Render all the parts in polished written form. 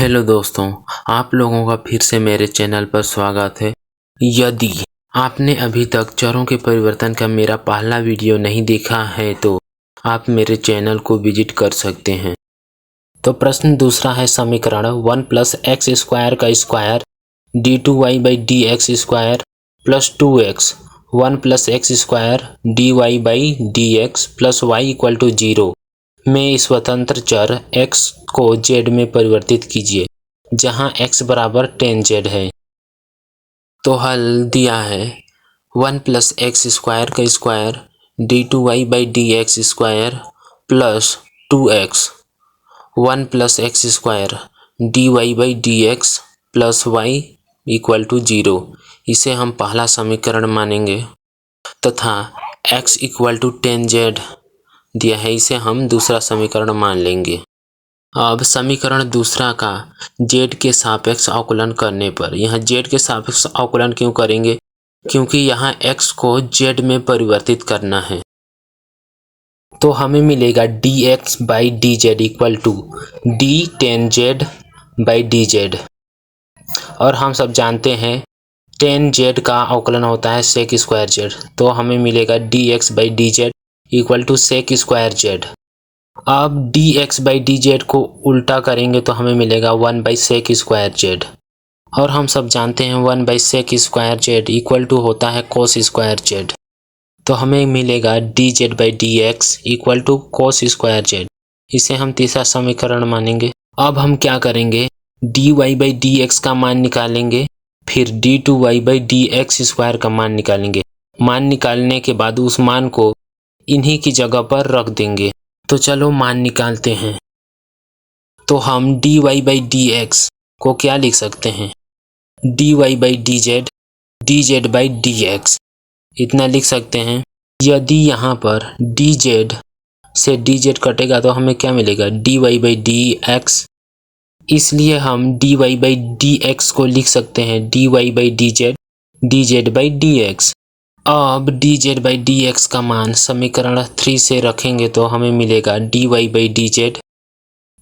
Hello दोस्तों, आप लोगों का फिर से मेरे चैनल पर स्वागत है। यदि आपने अभी तक चरों के परिवर्तन का मेरा पहला वीडियो नहीं देखा है तो आप मेरे चैनल को विजिट कर सकते हैं। तो प्रश्न दूसरा है समीकरण 1 प्लस एक्स स्क्वायर का square D two Y by D x square plus 2x 1 plus x square D Y by D x plus Y equal to 0 में स्वतंत्र चर x को z में परिवर्तित कीजिए, जहां x बराबर tan z है। तो हल दिया है 1 प्लस एक्स स्क्वायर का square D two Y by D x square plus 2x 1 plus x square D Y by D x plus Y equal to 0। इसे हम पहला समीकरण मानेंगे तथा x equal to tan z दिया है, इसे हम दूसरा समीकरण मान लेंगे। अब समीकरण दूसरा का z के सापेक्ष अवकलन करने पर, यहाँ z के सापेक्ष अवकलन क्यों करेंगे? क्योंकि यहाँ x को z में परिवर्तित करना है। तो हमें मिलेगा dx by D z equal to d tan z by D z. और हम सब जानते हैं टेन जेड का अवकलन होता है सेक स्क्वायर जेड। तो हमें मिलेगा dx by D z equal to sec square z. अब dx बाई डी जेड को उल्टा करेंगे तो हमें मिलेगा 1 बाई सेक स्क्वायर जेड। और हम सब जानते हैं 1 by sec square z equal to होता है कोस स्क्वायर जेड। तो हमें मिलेगा d Z by D x equal to cos square z. इसे हम तीसरा समीकरण मानेंगे। अब हम क्या करेंगे, D Y by D x का मान निकालेंगे, फिर d two Y by D x square का मान निकालेंगे। मान निकालने के बाद उस मान को इन्हीं की जगह पर रख देंगे। तो चलो मान निकालते हैं। तो हम D Y by D X को क्या लिख सकते हैं, D Y by D Z by D X, इतना लिख सकते हैं। यदि यहाँ पर डी जेड से डी जेड कटेगा तो हमें क्या मिलेगा, D Y by D X. इसलिए हम D Y by D X को लिख सकते हैं D Y by D Z by D X. अब D Z by D x का मान समीकरण 3 से रखेंगे तो हमें मिलेगा D Y by D Z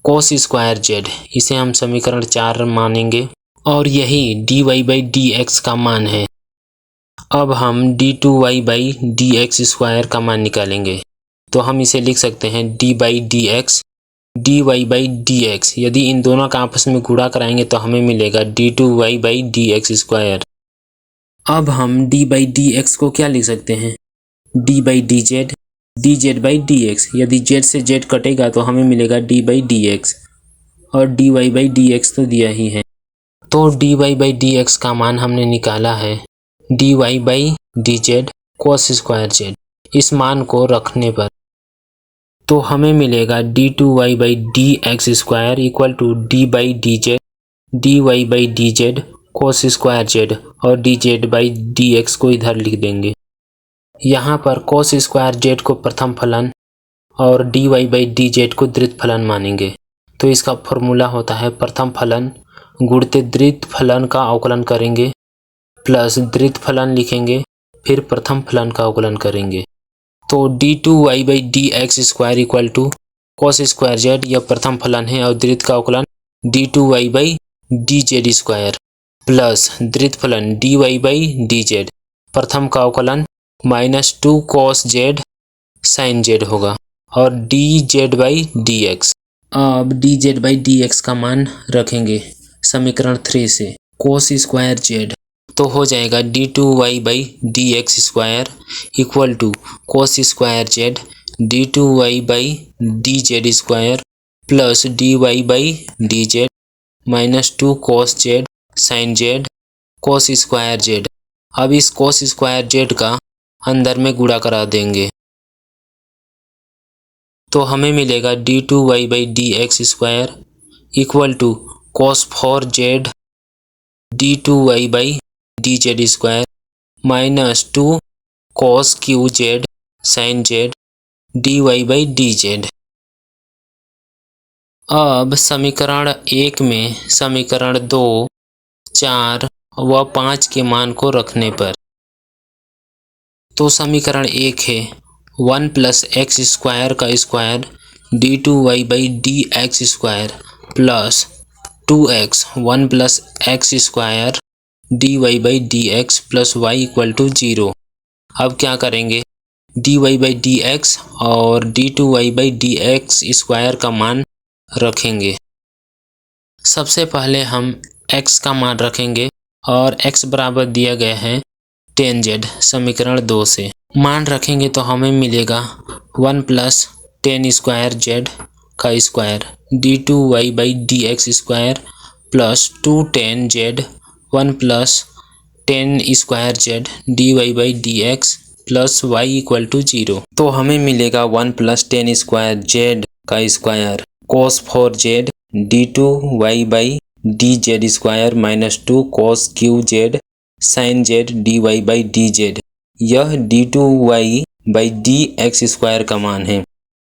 cos square z. इसे हम समीकरण 4 मानेंगे और यही d Y by D x का मान है। अब हम d two Y by D x square का मान निकालेंगे तो हम इसे लिख सकते हैं d by D x d Y by D x. यदि इन दोनों का आपस में गुणा कराएंगे तो हमें मिलेगा D two Y by D x square. अब हम d बाई डी एक्स को क्या लिख सकते हैं, d by D Z by D x. यदि z से z कटेगा तो हमें मिलेगा d बाई डी एक्स और dy बाई डी एक्स तो दिया ही है। तो dy बाई डी एक्स का मान हमने निकाला है dy by D Z cos square Z. इस मान को रखने पर तो हमें मिलेगा D two Y by D x square equal to D by D Z dy by D Z cos square Z और D Z by D X को इधर लिख देंगे। यहाँ पर कोस स्क्वायर जेड को प्रथम फलन और d Y by D z को द्वितीय फलन मानेंगे। तो इसका फॉर्मूला होता है प्रथम फलन गुणित द्वितीय फलन का अवकलन करेंगे प्लस द्वितीय फलन लिखेंगे, फिर प्रथम फलन का अवकलन करेंगे। तो d two Y by D x square equal to cos square z यह प्रथम फलन है और द्वितीय का अवकलन d two Y by D z square plus द्वितीय फलन d Y by D z, प्रथम का अवकलन -2 cos जेड साइन जेड होगा और D Z by D X. अब D Z by D x का मान रखेंगे समीकरण 3 से कोस स्क्वायर जेड तो हो जाएगा d two Y by D x square equal to cos square z d two Y by D z square plus d Y by D z -2 cos z sine z cos square z. अब इस कोस square Z का अंदर में गुणा करा देंगे तो हमें मिलेगा D two Y by D x square equal to cos 4 z d two Y by D z square -2 cos cube z sine z d Y by D z. अब समीकरण 1 में समीकरण 2, 4 व 5 के मान को रखने पर तो समीकरण 1 है 1 प्लस एक्स स्क्वायर का square D two Y by D x square plus 2x 1 plus x square D Y by D x plus Y equal to 0। अब क्या करेंगे, D Y by D X और D two Y by D x square का मान रखेंगे। सबसे पहले हम x का मान रखेंगे और x बराबर दिया गया है tan z समीकरण 2 से। मान रखेंगे तो हमें मिलेगा 1 प्लस tan स्क्वायर z का square D two Y by D x square plus 2 tan z 1 plus tan square z d Y by D x plus Y equal to 0। तो हमें मिलेगा 1 प्लस tan स्क्वायर z का square cos 4z d two Y by D z square minus 2 cos cube z sine z d Y by D z. यह d two Y by D x square का मान है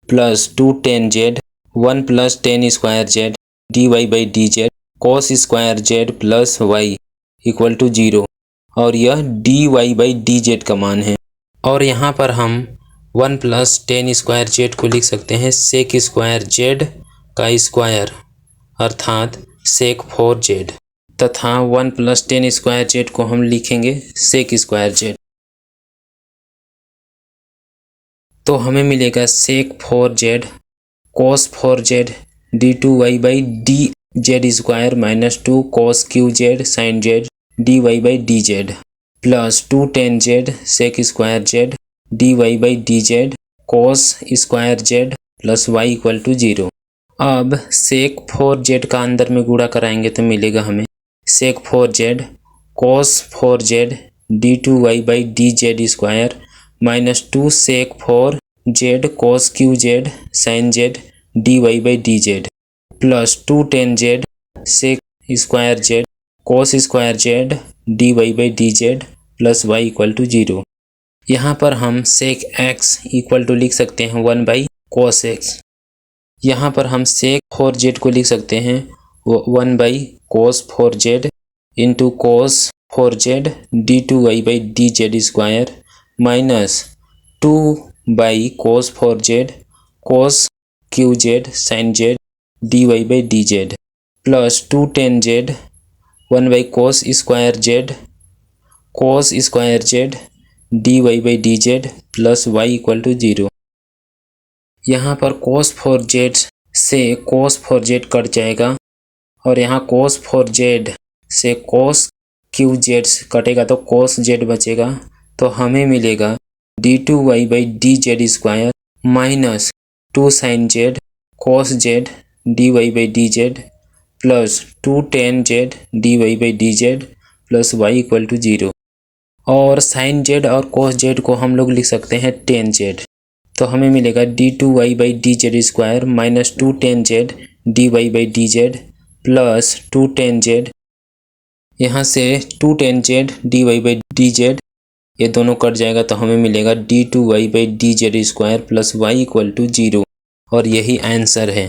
plus 2 tan z 1 plus tan square z d Y by D z cos square z plus Y equal to 0 और यह d Y by D z का मान है। और यहाँ पर हम 1 प्लस tan स्क्वायर जेड को लिख सकते हैं सेक स्क्वायर जेड का स्क्वायर अर्थात सेक 4z तथा 1 प्लस tan स्क्वायर जेड को हम लिखेंगे सेक स्क्वायर जेड। तो हमें मिलेगा sec 4z cos 4z d two Y by D z square minus 2 cos cube z sine z d Y by D z plus 2 tan z sec square z d Y by D z cos square z plus Y equal to 0। अब सेक 4z का अंदर में गुणा कराएंगे तो मिलेगा हमें sec 4z cos 4z d two Y by D z square minus 2 sec 4z cos cube z sine z d Y by D z plus 2 tan z sec square z cos square z d Y by D z plus Y equal to 0। यहाँ पर हम सेक x equal to लिख सकते हैं 1 by cos x। यहाँ पर हम सेक 4z को लिख सकते हैं 1 by cos 4z into cos 4z d two Y by D z square minus 2 by cos 4z cos cube z sine z d Y by D z plus 2 tan z 1 by cos square z d Y by D z plus Y equal to 0। यहाँ पर cos 4z से cos 4z cut जाएगा और यहाँ cos 4z से cos cube Z कटेगा तो cos z बचेगा। तो हमें मिलेगा D two Y by D z square minus 2 sign Z cos Z d Y by D z plus 2 tan z d Y by D z plus Y equal to 0। और sign Z और cos Z को हम लोग लिख सकते हैं tan Z. तो हमें मिलेगा D two Y by D z square minus 2 tan z d Y by D z plus 2 tan z, यहाँ से 2 tan z d Y by D z ये दोनों कट जाएगा तो हमें मिलेगा D two Y by D z square plus Y equal to 0 और यही आंसर है।